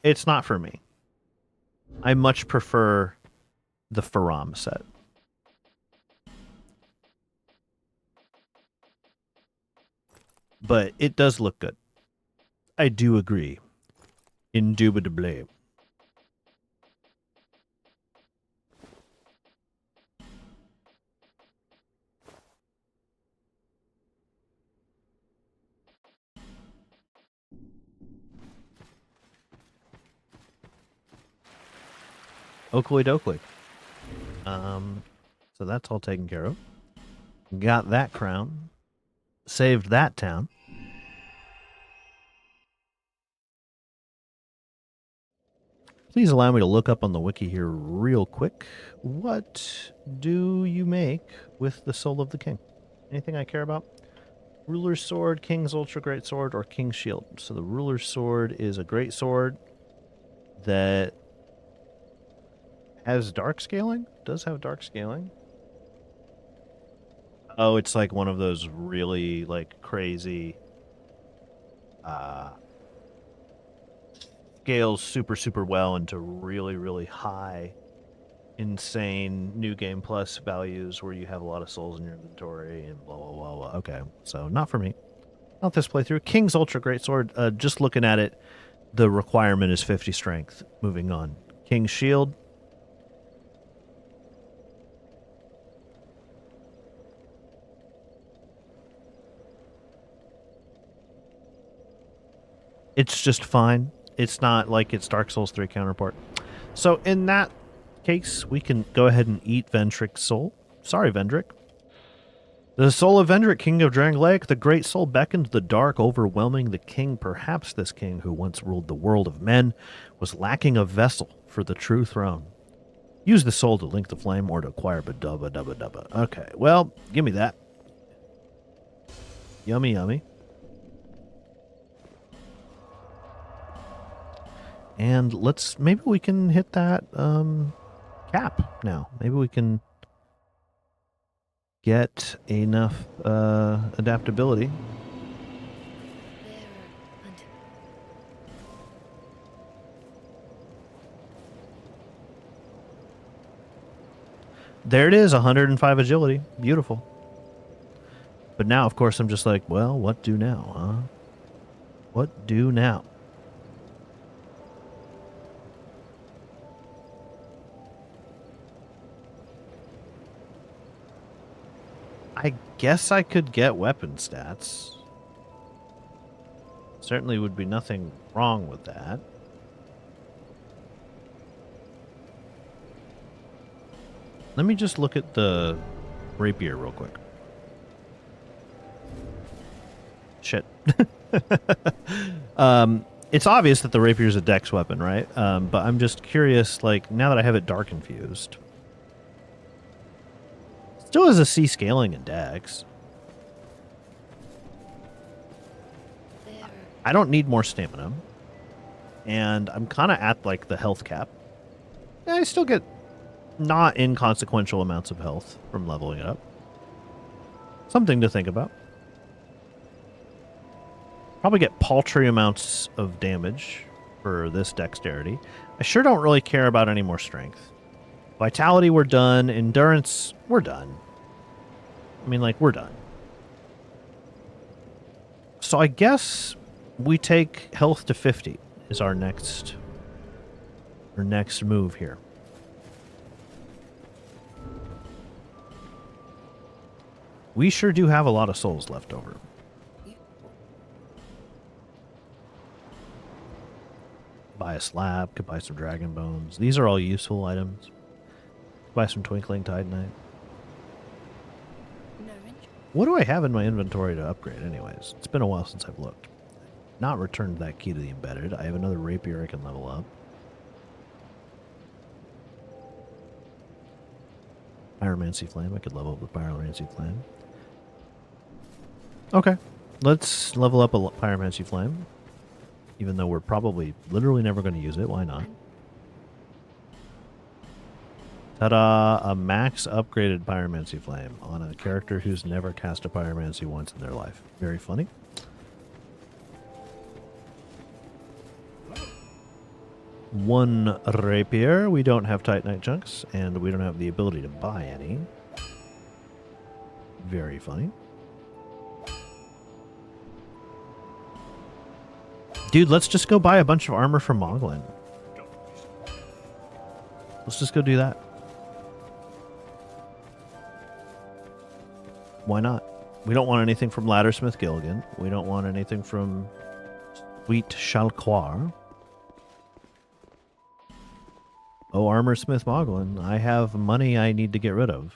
It's not for me. I much prefer the Faram set. But it does look good. I do agree. Indubitably. Oakley dokley. So that's all taken care of. Got that crown. Saved that town. Please allow me to look up on the wiki here real quick. What do you make with the Soul of the King? Anything I care about? Ruler's Sword, King's Ultra Great Sword, or King's Shield. So the Ruler's Sword is a great sword that has dark scaling? Does have dark scaling. Oh, it's like one of those really like crazy scales super well into really high insane New Game Plus values where you have a lot of souls in your inventory and blah. Okay, so not for me. Not this playthrough. King's Ultra Great Sword, just looking at it, the requirement is 50 strength. Moving on. King's Shield. It's just fine. It's not like its Dark Souls 3 counterpart. So in that case, we can go ahead and eat Vendrick's soul. Sorry, Vendrick. The soul of Vendrick, king of Drangleic, the great soul beckoned the dark, overwhelming the king. Perhaps this king who once ruled the world of men was lacking a vessel for the true throne. Use the soul to link the flame or to acquire dubba. Okay, well, give me that. Yummy. And maybe we can hit that cap now. Maybe we can get enough adaptability. There it is, 105 agility. Beautiful. But now, of course, I'm just like, well, what do now, huh? What do now? I guess I could get weapon stats. Certainly would be nothing wrong with that. Let me just look at the rapier real quick. Shit. It's obvious that the rapier is a dex weapon, right? But I'm just curious, like, now that I have it dark infused. Still has a C scaling in dex. I don't need more stamina. And I'm kind of at, like, the health cap. I still get not inconsequential amounts of health from leveling it up. Something to think about. Probably get paltry amounts of damage for this dexterity. I sure don't really care about any more strength. Vitality, we're done. Endurance, we're done. I mean, like, we're done. So I guess we take health to 50 is our next move here. We sure do have a lot of souls left over. Buy a slab, could buy some dragon bones. These are all useful items. Buy some twinkling titanite. What do I have in my inventory to upgrade anyways? It's been a while since I've looked. Not returned that key to the embedded. I have another rapier I can level up. Pyromancy flame. I could level up the pyromancy flame. Okay. Let's level up a pyromancy flame. Even though we're probably literally never going to use it. Why not? Ta-da! A max upgraded pyromancy flame on a character who's never cast a pyromancy once in their life. Very funny. One rapier. We don't have titanite chunks, and we don't have the ability to buy any. Very funny. Dude, let's just go buy a bunch of armor from Moglin. Let's just go do that. Why not? We don't want anything from Laddersmith Gilligan. We don't want anything from Sweet Shalquar. Oh, Armorsmith Moglin. I have money I need to get rid of.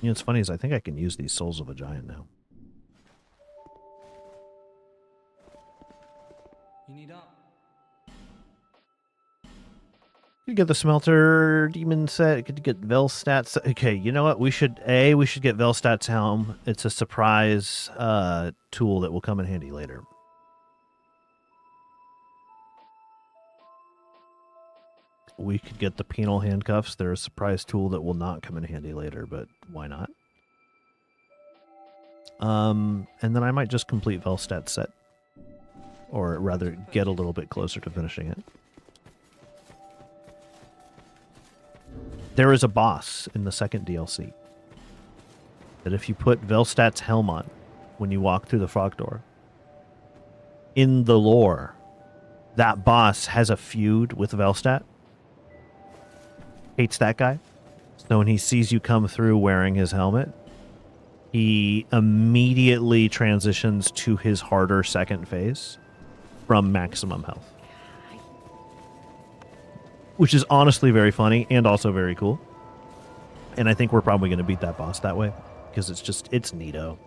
You know, what's funny is I think I can use these Souls of a Giant now. You need up. You get the Smelter Demon set. Could get Velstat's set. Okay, you know what? We should get Velstat's Helm. It's a surprise tool that will come in handy later. We could get the Penal Handcuffs. They're a surprise tool that will not come in handy later, but why not? And then I might just complete Velstat's set. Or rather, get a little bit closer to finishing it. There is a boss in the second DLC that if you put Velstat's helm on when you walk through the frog door, in the lore, that boss has a feud with Velstat. Hates that guy. So when he sees you come through wearing his helmet, he immediately transitions to his harder second phase from maximum health. Which is honestly very funny and also very cool. And I think we're probably going to beat that boss that way. Because it's neato.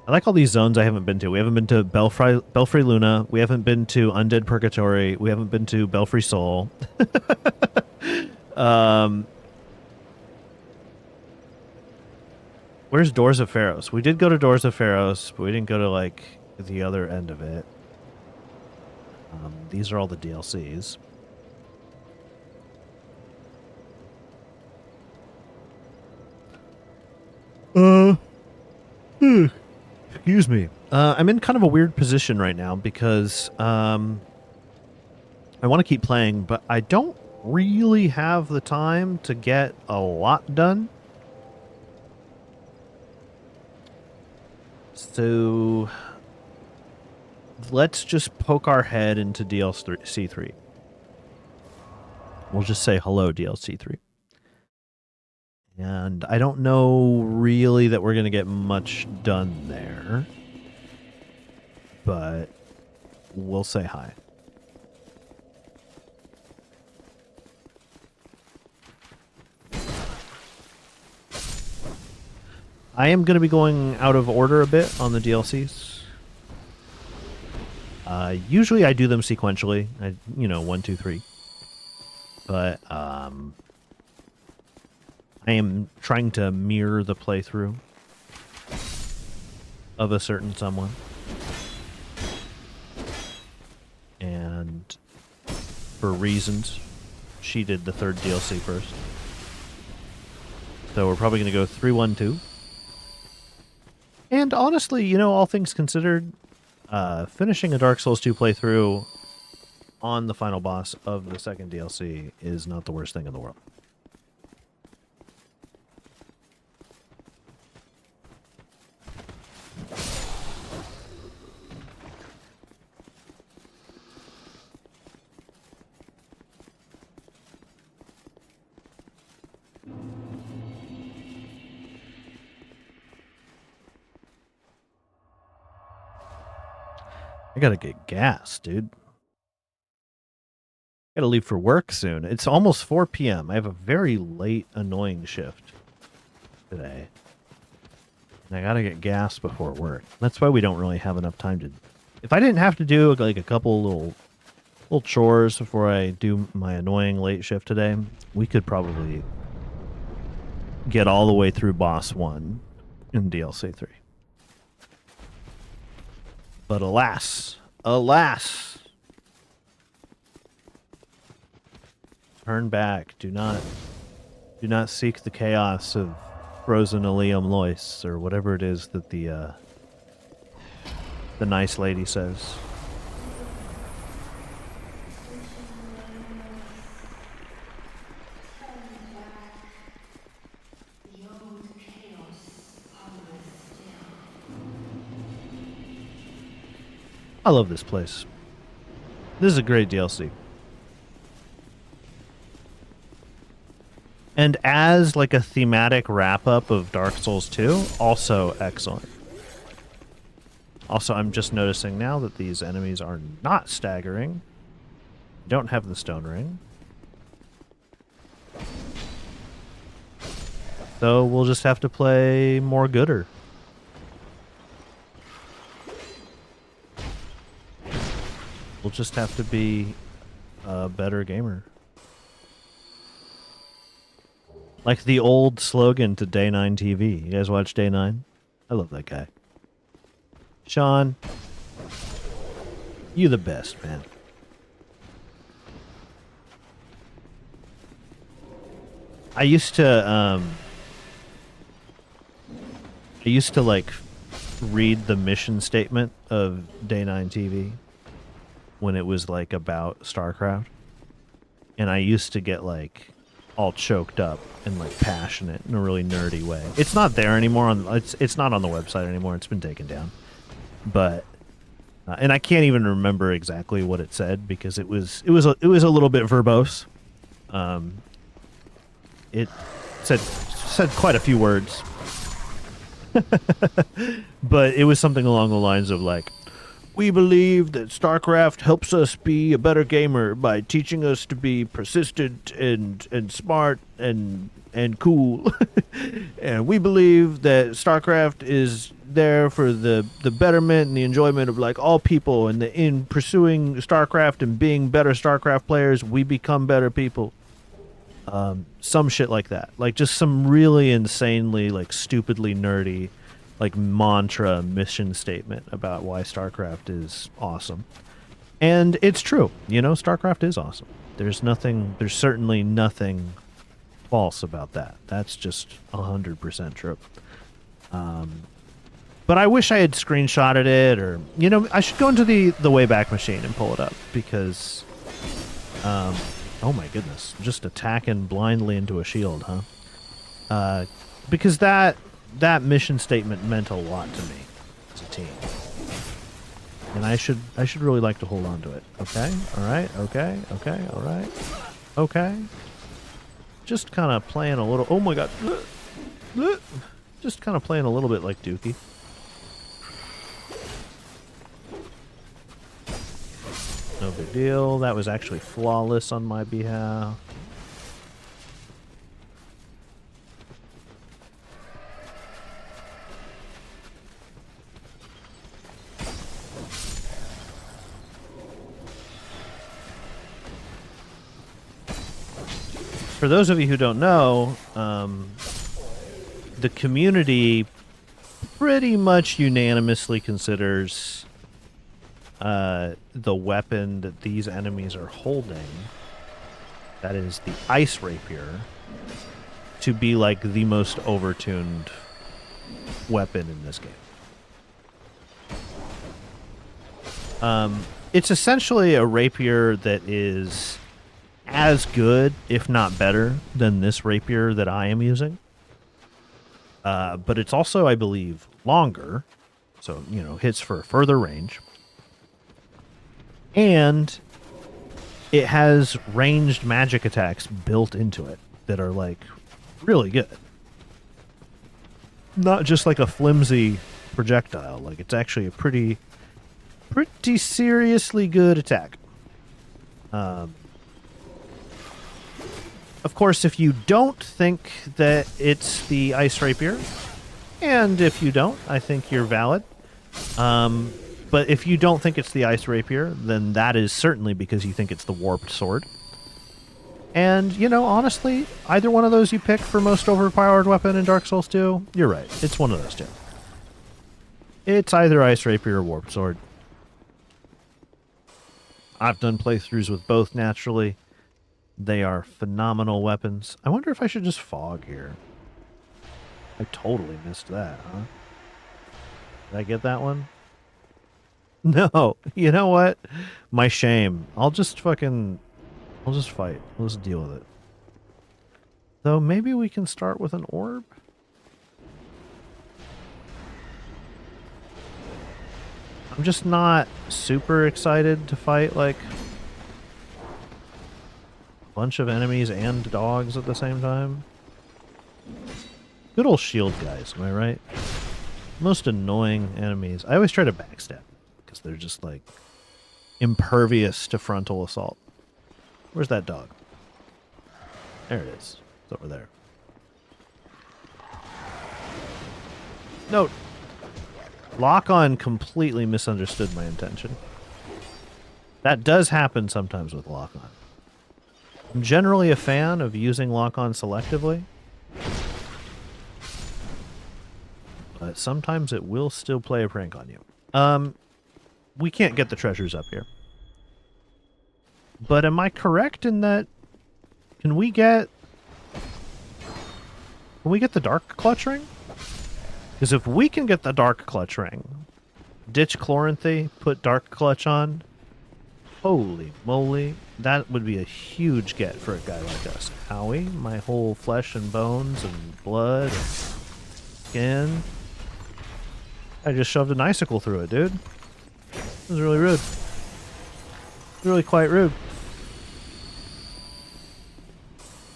I like all these zones I haven't been to. We haven't been to Belfry Luna. We haven't been to Undead Purgatory. We haven't been to Belfry Soul. Where's Doors of Pharos? We did go to Doors of Pharos, but we didn't go to, like, the other end of it. These are all the DLCs. Excuse me. I'm in kind of a weird position right now because I want to keep playing, but I don't really have the time to get a lot done. So let's just poke our head into DLC 3. We'll just say hello, DLC 3. And I don't know really that we're going to get much done there. But we'll say hi. I am going to be going out of order a bit on the DLCs. Usually I do them sequentially. 1, 2, 3. But I am trying to mirror the playthrough of a certain someone. for reasons. She did the third DLC first. So we're probably going to go 3-1-2. And honestly, you know, all things considered, finishing a Dark Souls 2 playthrough on the final boss of the second DLC is not the worst thing in the world. I gotta get gas, dude. Gotta leave for work soon. It's almost 4 p.m. I have a very late, annoying shift today. And I gotta get gas before work. That's why we don't really have enough time to... If I didn't have to do like a couple little chores before I do my annoying late shift today, we could probably get all the way through Boss 1 in DLC 3. But alas, turn back. Do not seek the chaos of frozen Ilium Lois, or whatever it is that the nice lady says. I love this place. This is a great DLC. And as like a thematic wrap-up of Dark Souls 2, also excellent. Also, I'm just noticing now that these enemies are not staggering. Don't have the stone ring. So we'll just have to play more gooder. We'll just have to be a better gamer. Like the old slogan to Day 9 TV. You guys watch Day 9? I love that guy. Sean, you the best, man. I used to like read the mission statement of Day 9 TV when it was like about StarCraft, and I used to get like all choked up and like passionate in a really nerdy way. It's not there anymore. It's not on the website anymore. It's been taken down. But and I can't even remember exactly what it said because it was a little bit verbose. It said quite a few words, but it was something along the lines of like, we believe that StarCraft helps us be a better gamer by teaching us to be persistent and smart and cool. And we believe that StarCraft is there for the betterment and the enjoyment of like all people, and in pursuing StarCraft and being better StarCraft players, we become better people. Some shit like that. Like just some really insanely like stupidly nerdy like mantra mission statement about why StarCraft is awesome. And it's true. You know, StarCraft is awesome. There's certainly nothing false about that. That's just 100% true. But I wish I had screenshotted it, or, you know, I should go into the Wayback Machine and pull it up because, oh my goodness, just attacking blindly into a shield, huh? Because that mission statement meant a lot to me as a team, and I should really like to hold on to it. Okay, all right, okay, all right, okay. Just kind of playing a little. Oh my god, just kind of playing a little bit like Dookie. No big deal. That was actually flawless on my behalf. For those of you who don't know, the community pretty much unanimously considers the weapon that these enemies are holding, that is the Ice Rapier, to be like the most overtuned weapon in this game. It's essentially a rapier that is as good, if not better, than this rapier that I am using. But it's also, I believe, longer. So, you know, hits for a further range. And it has ranged magic attacks built into it that are, like, really good. Not just like a flimsy projectile. Like, it's actually a pretty seriously good attack. Of course, if you don't think that it's the Ice Rapier, and if you don't, I think you're valid. But if you don't think it's the Ice Rapier, then that is certainly because you think it's the Warped Sword. And, you know, honestly, either one of those you pick for most overpowered weapon in Dark Souls 2, you're right. It's one of those two. It's either Ice Rapier or Warped Sword. I've done playthroughs with both, naturally. They are phenomenal weapons. I wonder if I should just fog here. I totally missed that, huh? Did I get that one? No. You know what? My shame. I'll just fight. We'll just deal with it. Though maybe we can start with an orb? I'm just not super excited to fight, like, a bunch of enemies and dogs at the same time. Good old shield guys, am I right? Most annoying enemies. I always try to backstab, because they're just, like, impervious to frontal assault. Where's that dog? There it is. It's over there. No! Lock-on completely misunderstood my intention. That does happen sometimes with lock-on. I'm generally a fan of using lock-on selectively, but sometimes it will still play a prank on you. We can't get the treasures up here. But am I correct in that... Can we get the Dark Clutch Ring? Because if we can get the Dark Clutch Ring, ditch Chloranthy, put Dark Clutch on, holy moly, that would be a huge get for a guy like us. Howie, my whole flesh and bones and blood and skin. I just shoved an icicle through it, dude. It was really rude. Really quite rude.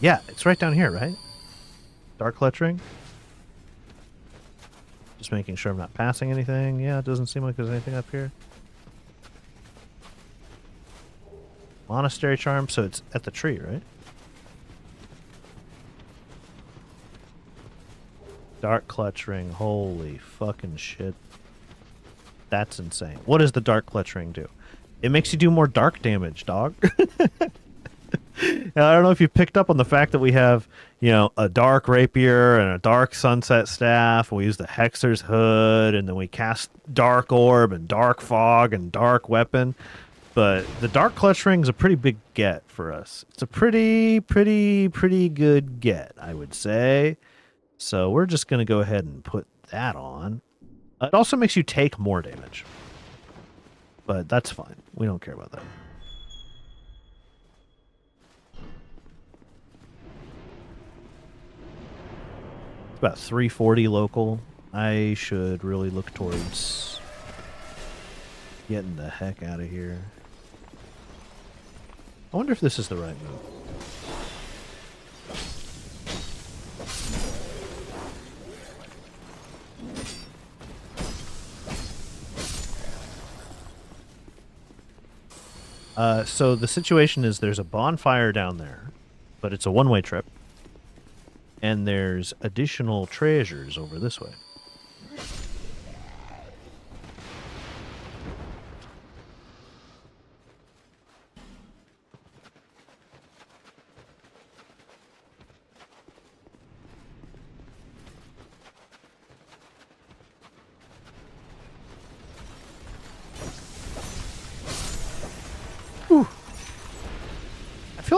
Yeah, it's right down here, right? Dark Clutch Ring. Just making sure I'm not passing anything. Yeah, it doesn't seem like there's anything up here. Monastery Charm, so it's at the tree, right? Dark Clutch Ring, holy fucking shit. That's insane. What does the Dark Clutch Ring do? It makes you do more dark damage, dog. Now, I don't know if you picked up on the fact that we have, you know, a dark rapier and a dark sunset staff. We use the Hexer's hood, and then we cast dark orb and dark fog and dark weapon. But the Dark Clutch Ring is a pretty big get for us. It's a pretty good get, I would say. So we're just going to go ahead and put that on. It also makes you take more damage. But that's fine. We don't care about that. It's about 340 local. I should really look towards getting the heck out of here. I wonder if this is the right move. So the situation is there's a bonfire down there, but it's a one-way trip. And there's additional treasures over this way.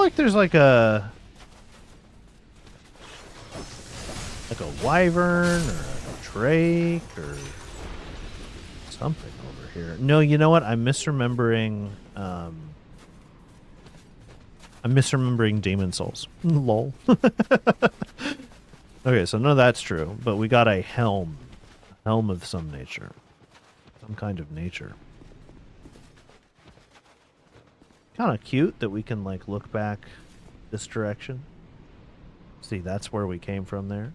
like there's like a wyvern or a drake or something over here. No, you know what? I'm misremembering. I'm misremembering Demon Souls. Lol. Okay, so none of that's true, but we got a helm of some nature, some kind of nature. Kind of cute that we can like look back this direction. See, that's where we came from there.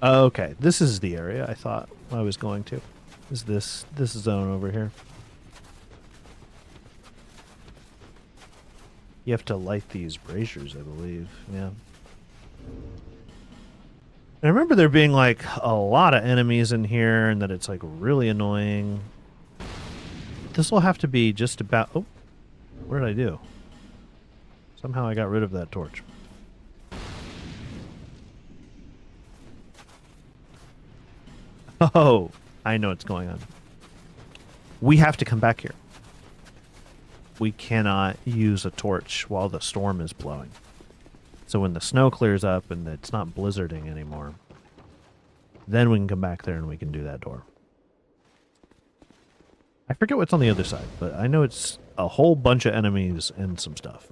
Okay, this is the area I thought I was going to. Is this zone over here? You have to light these braziers, I believe. Yeah. I remember there being like a lot of enemies in here and that it's like really annoying. This will have to be just about... Oh, what did I do? Somehow I got rid of that torch. Oh, I know what's going on. We have to come back here. We cannot use a torch while the storm is blowing. So when the snow clears up and it's not blizzarding anymore, then we can come back there and we can do that door. I forget what's on the other side, but I know it's a whole bunch of enemies and some stuff.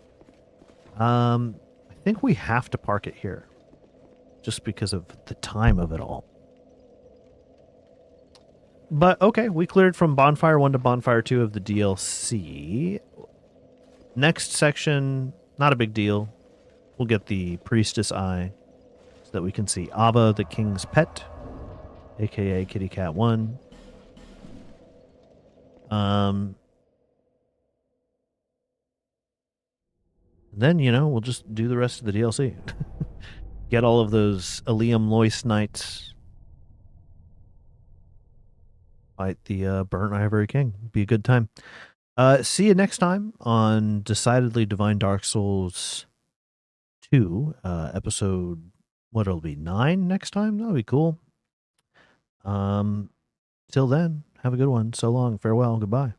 I think we have to park it here just because of the time of it all. But okay, we cleared from Bonfire 1 to Bonfire 2 of the DLC. Next section, not a big deal. We'll get the Priestess Eye so that we can see Ava, the King's Pet, aka Kitty Cat 1. Then, you know, we'll just do the rest of the DLC. Get all of those Ilium Lois Knights. Fight the Burnt Ivory King. Be a good time. See you next time on Decidedly Divine Dark Souls 2, episode, what it'll be, 9 next time? That'll be cool. Till then, have a good one. So long. Farewell. Goodbye.